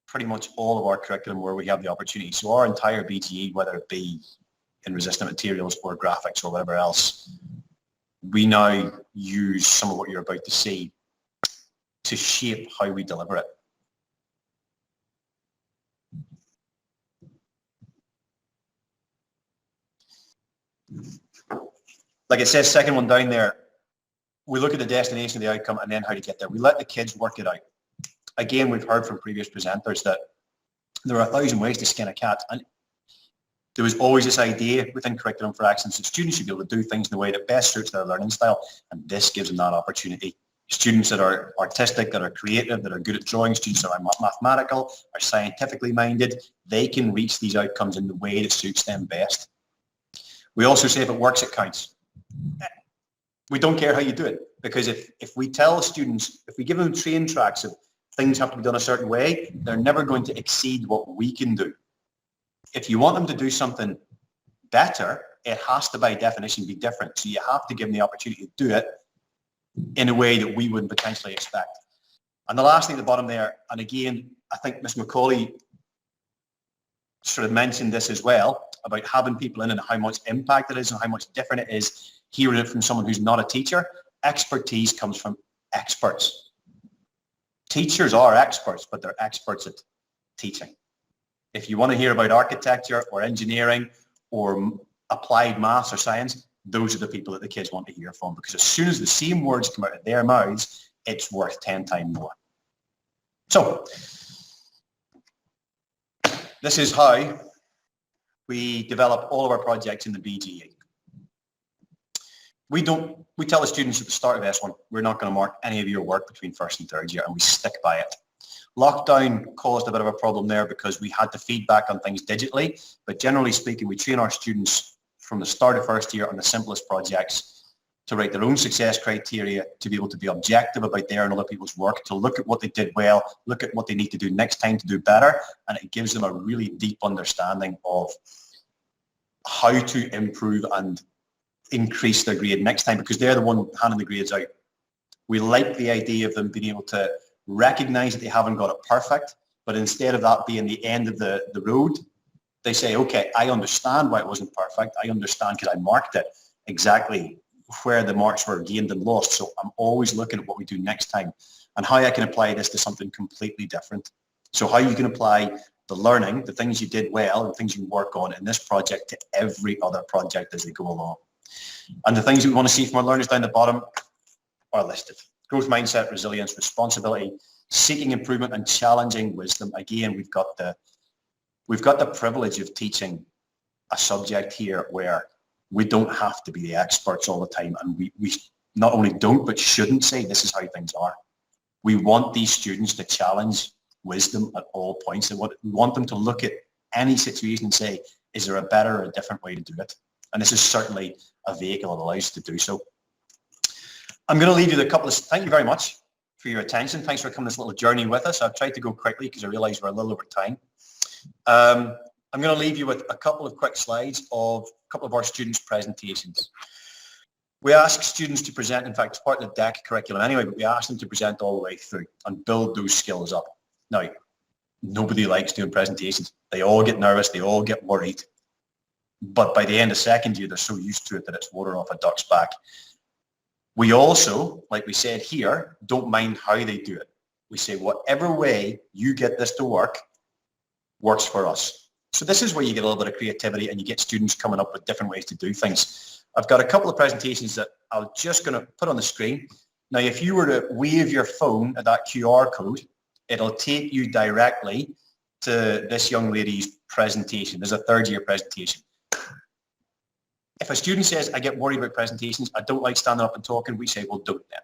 pretty much all of our curriculum where we have the opportunity. So our entire BGE, whether it be in resistant materials or graphics or whatever else, we now use some of what you're about to see to shape how we deliver it. Like it says, second one down there, we look at the destination, the outcome, and then how to get there. We let the kids work it out. Again, we've heard from previous presenters that there are 1,000 ways to skin a cat, and there was always this idea within Curriculum for Excellence that students should be able to do things in the way that best suits their learning style, and this gives them that opportunity. Students that are artistic, that are creative, that are good at drawing, students that are mathematical, are scientifically minded, they can reach these outcomes in the way that suits them best. We also say if it works, it counts. We don't care how you do it, because if we tell students, if we give them train tracks of things have to be done a certain way, they're never going to exceed what we can do. If you want them to do something better, it has to by definition be different. So you have to give them the opportunity to do it in a way that we wouldn't potentially expect. And the last thing at the bottom there, and again, I think Ms. Macaulay sort of mentioned this as well, about having people in and how much impact it is and how much different it is hearing it from someone who's not a teacher. Expertise comes from experts. Teachers are experts, but they're experts at teaching. If you want to hear about architecture or engineering or applied maths or science, those are the people that the kids want to hear from, because as soon as the same words come out of their mouths, it's worth 10 times more. So this is how we develop all of our projects in the BGE. We tell the students at the start of S1, we're not going to mark any of your work between first and third year, and we stick by it. Lockdown caused a bit of a problem there because we had to feedback on things digitally, but generally speaking, we train our students from the start of first year on the simplest projects to write their own success criteria, to be able to be objective about their and other people's work, to look at what they did well, look at what they need to do next time to do better, and it gives them a really deep understanding of how to improve and increase their grade next time, because they're the one handing the grades out. We like the idea of them being able to recognize that they haven't got it perfect, but instead of that being the end of the road, they say, okay, I understand why it wasn't perfect. I understand because I marked it exactly where the marks were gained and lost. So I'm always looking at what we do next time and how I can apply this to something completely different. So how you can apply the learning, the things you did well and things you work on in this project to every other project as they go along. And the things that we want to see from our learners down the bottom are listed. Growth mindset, resilience, responsibility, seeking improvement and challenging wisdom. Again, we've got the privilege of teaching a subject here where we don't have to be the experts all the time, and we not only don't but shouldn't say this is how things are. We want these students to challenge wisdom at all points. We want them to look at any situation and say, is there a better or a different way to do it? And this is certainly a vehicle that allows you to do so. I'm going to leave you with a couple of, thank you very much for your attention. Thanks for coming this little journey with us. I've tried to go quickly because I realize we're a little over time. I'm I'm going to leave you with a couple of quick slides of a couple of our students' presentations. We ask students to present, in fact, it's part of the DEC curriculum anyway, but we ask them to present all the way through and build those skills up. Now, nobody likes doing presentations. They all get nervous, they all get worried. But by the end of second year, they're so used to it that it's water off a duck's back. We also, like we said here, don't mind how they do it. We say whatever way you get this to work works for us. So this is where you get a little bit of creativity and you get students coming up with different ways to do things. I've got a couple of presentations that I'm just going to put on the screen. Now, if you were to wave your phone at that QR code, it'll take you directly to this young lady's presentation. There's a third year presentation. If a student says, I get worried about presentations, I don't like standing up and talking, we say, well, don't then.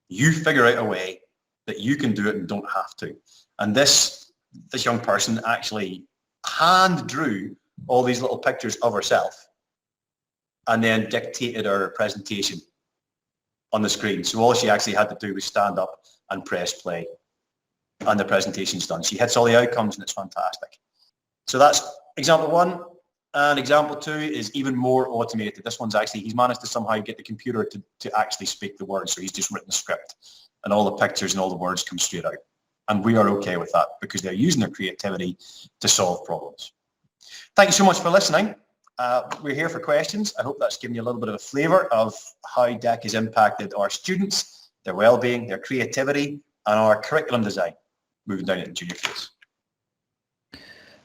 You figure out a way that you can do it and don't have to. And this young person actually hand drew all these little pictures of herself and then dictated her presentation on the screen. So all she actually had to do was stand up and press play and the presentation's done. She hits all the outcomes and it's fantastic. So that's example one. And example two is even more automated. This one's actually, he's managed to somehow get the computer to actually speak the words. So he's just written a script and all the pictures and all the words come straight out. And we are okay with that because they're using their creativity to solve problems. Thank you so much for listening. We're here for questions. I hope that's given you a little bit of a flavour of how DEC has impacted our students, their well-being, their creativity, and our curriculum design, moving down into junior phase.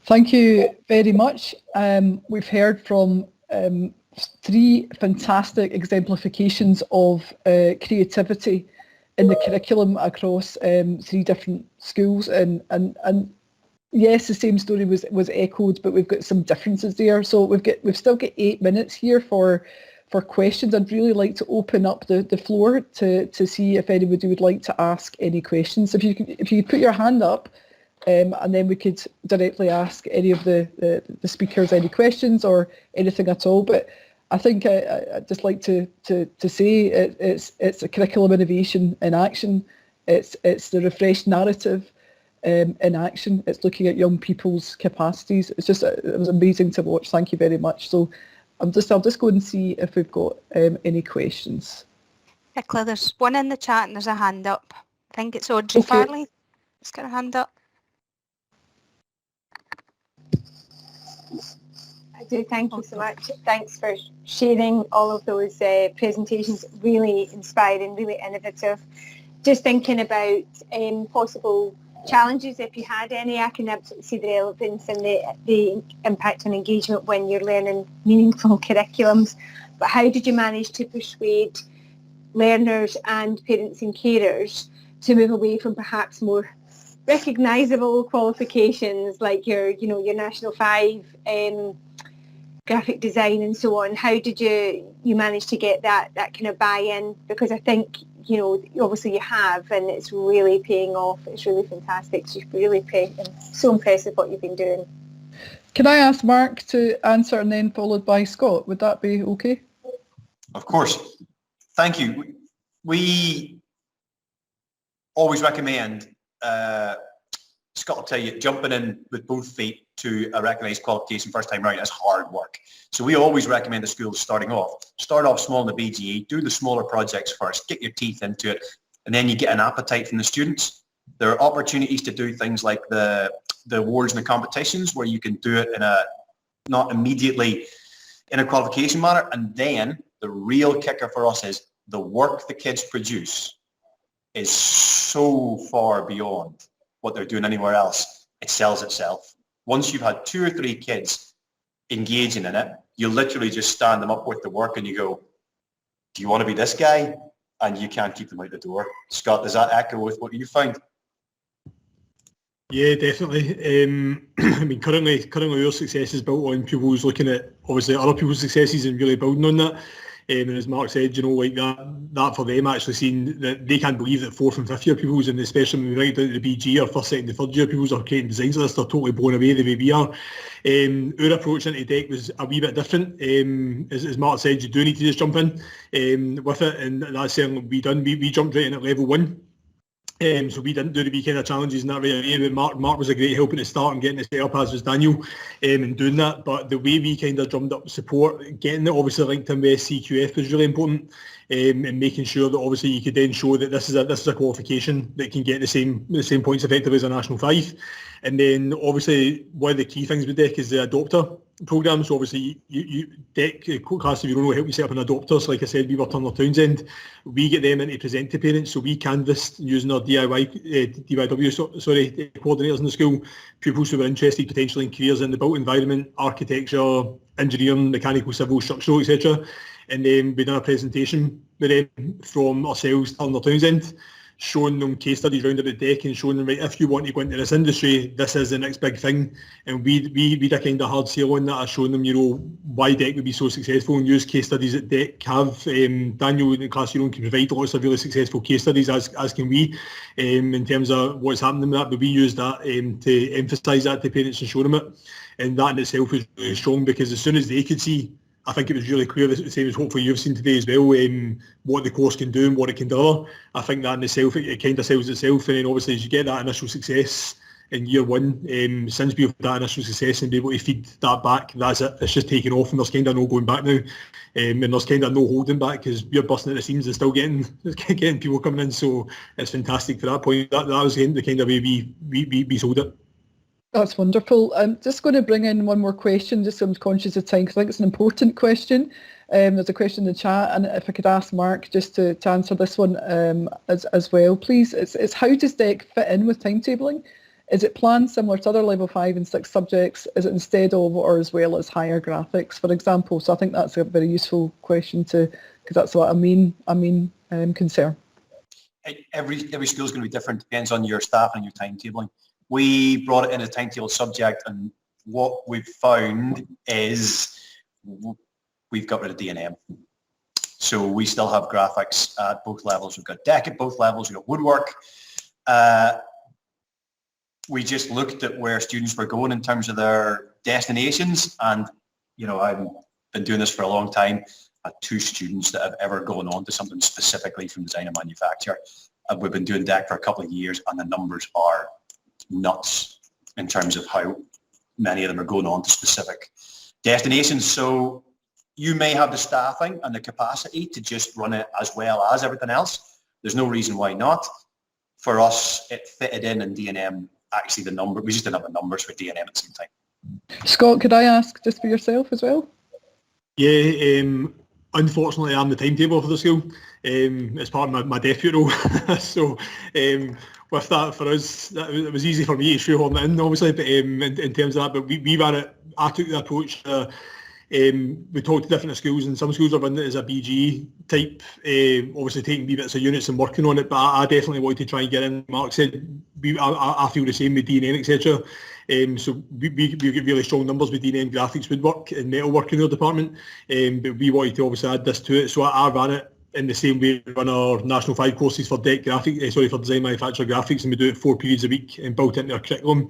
Thank you very much. We've heard from three fantastic exemplifications of creativity in the curriculum across three different schools, and yes, the same story was echoed, but we've got some differences there. So we've still got 8 minutes here for questions. I'd really like to open up the floor to see if anybody would like to ask any questions. If you could put your hand up, and then we could directly ask any of the speakers any questions or anything at all. But I think I'd just like to say it's a curriculum innovation in action. It's the refreshed narrative in action. It's looking at young people's capacities. It was amazing to watch. Thank you very much. So I'll just go and see if we've got any questions. Nicola, there's one in the chat and there's a hand up. I think it's Audrey Farley. Just got a hand up. I do, thank you so much. Thanks for sharing all of those presentations. Really inspiring, really innovative. Just thinking about possible challenges, if you had any. I can absolutely see the relevance and the impact on engagement when you're learning meaningful curriculums. But how did you manage to persuade learners and parents and carers to move away from perhaps more recognisable qualifications like your National 5 graphic design and so on? How did you manage to get that kind of buy-in? Because I think, obviously you have, and it's really paying off. It's really fantastic. It's really so impressive what you've been doing. Can I ask Mark to answer and then followed by Scott? Would that be okay? Of course. Thank you. We always recommend, Scott will tell you, jumping in with both feet to a recognised qualification first time round is hard work. So we always recommend the schools start off small in the BGE, do the smaller projects first, get your teeth into it, and then you get an appetite from the students. There are opportunities to do things like the awards and the competitions where you can do it not immediately in a qualification manner. And then the real kicker for us is the work the kids produce is so far beyond what they're doing anywhere else. It sells itself. Once you've had 2 or 3 kids engaging in it, you literally just stand them up with the work and you go, do you want to be this guy? And you can't keep them out the door. Scott, does that echo with what you found? Yeah, definitely. I mean, currently our success is built on pupils looking at obviously other people's successes and really building on that. And as Mark said, like that for them actually seeing that they can't believe that 4th and 5th year pupils, and especially when we write down to the BG or 1st, 2nd and 3rd year pupils are creating designs like this, they're totally blown away the way we are. Our approach into DEC was a wee bit different. As Mark said, you do need to just jump in with it, and that's certainly what we done. We jumped right in at level 1. So we didn't do the weekend of challenges in that right away, but Mark was a great help at the start and getting it set up, as was Daniel, in doing that. But the way we kind of drummed up support, getting it obviously linked in with SCQF was really important, and making sure that obviously you could then show that this is a qualification that can get the same points effectively as a National 5. And then obviously one of the key things with DEC is the adopter programme. So obviously DEC class of your own will help you set up an adopter. So like I said, we were Turner Townsend. We get them in to present to parents. So we canvassed using our DIW coordinators in the school, pupils who were interested potentially in careers in the built environment, architecture, engineering, mechanical, civil, structural, etc. And then we done a presentation with them from ourselves, Turner Townsend, showing them case studies round about DEC and showing them, right, if you want to go into this industry, this is the next big thing. And we'd a kind of hard sell on that, showing them, why DEC would be so successful and use case studies that DEC have. Daniel in class can provide lots of really successful case studies, as can we, in terms of what's happening with that. But we use that to emphasise that to parents and show them it. And that in itself was really strong, because as soon as they could see, I think it was really clear, the same as hopefully you've seen today as well, what the course can do and what it can deliver. I think that in itself, it kind of sells itself. And then obviously as you get that initial success in year one, since we've had that initial success and be able to feed that back, that's it. It's just taking off and there's kind of no going back now. And there's kind of no holding back, because we're busting at the seams and still getting people coming in. So it's fantastic for that point. That was the kind of way we sold it. That's wonderful. I'm just going to bring in one more question, just so I'm conscious of time, because I think it's an important question. There's a question in the chat, and if I could ask Mark just to answer this one as well, please. It's how does DEC fit in with timetabling? Is it planned similar to other level 5 and 6 subjects? Is it instead of or as well as higher graphics, for example? So I think that's a very useful question because that's what I mean concern. Every school is going to be different, depends on your staff and your timetabling. We brought it in as a timetable subject, and what we've found is we've got rid of D&M. So we still have graphics at both levels. We've got DEC at both levels. We've got woodwork. We just looked at where students were going in terms of their destinations, and I've been doing this for a long time. I had 2 students that have ever gone on to something specifically from design and manufacture. We've been doing DEC for a couple of years, and the numbers are nuts in terms of how many of them are going on to specific destinations. So you may have the staffing and the capacity to just run it as well as everything else. There's no reason why not. For us, it fitted in D&M, actually we just didn't have the numbers for D&M at the same time. Scott, could I ask just for yourself as well? Yeah, unfortunately I'm the timetable for the school. It's part of my deputy role. So with that, for us, it was easy for me to shoehorn it in, obviously, but in terms of that, but we ran it. I took the approach. We talked to different schools, and some schools are running it as a BG type, obviously taking wee bits of units and working on it, but I definitely wanted to try and get in. Mark said, I feel the same with D&M, etc. So we get really strong numbers with D&M graphics, woodwork and metalwork in our department, but we wanted to obviously add this to it, so I ran it in the same way we run our National 5 courses for for design manufacture graphics, and we do it 4 periods a week and built into our curriculum.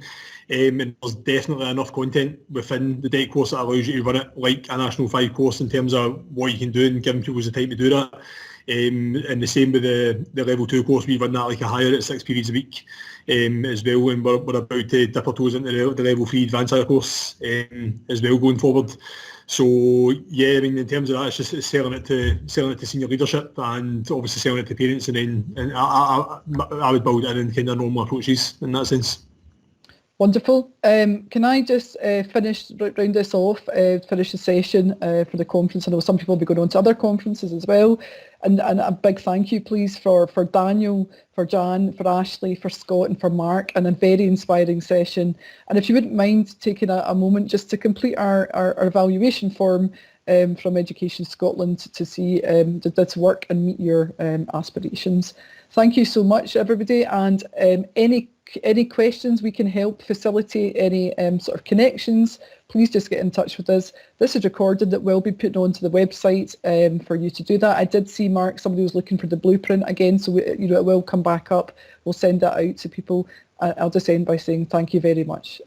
And there's definitely enough content within the DEC course that allows you to run it like a National 5 course in terms of what you can do and giving people the time to do that. And the same with the level 2 course, we run that like a higher at 6 periods a week as well, and we're about to dip our toes into the level 3 advanced higher course as well going forward. So yeah, I mean, in terms of that, it's just selling it to senior leadership and obviously selling it to parents, and I would build it in kind of normal approaches in that sense. Wonderful. Can I just round this off, finish the session for the conference? I know some people will be going on to other conferences as well. And a big thank you, please, for Daniel, for Jan, for Ashley, for Scott and for Mark, and a very inspiring session. And if you wouldn't mind taking a moment just to complete our evaluation form from Education Scotland to see did this work and meet your aspirations. Thank you so much, everybody. And any questions we can help facilitate, any sort of connections, please just get in touch with us. This is recorded, that will be put onto the website for you to do that. I did see, Mark, somebody was looking for the blueprint again, so it will come back up. We'll send that out to people. I'll just end by saying thank you very much.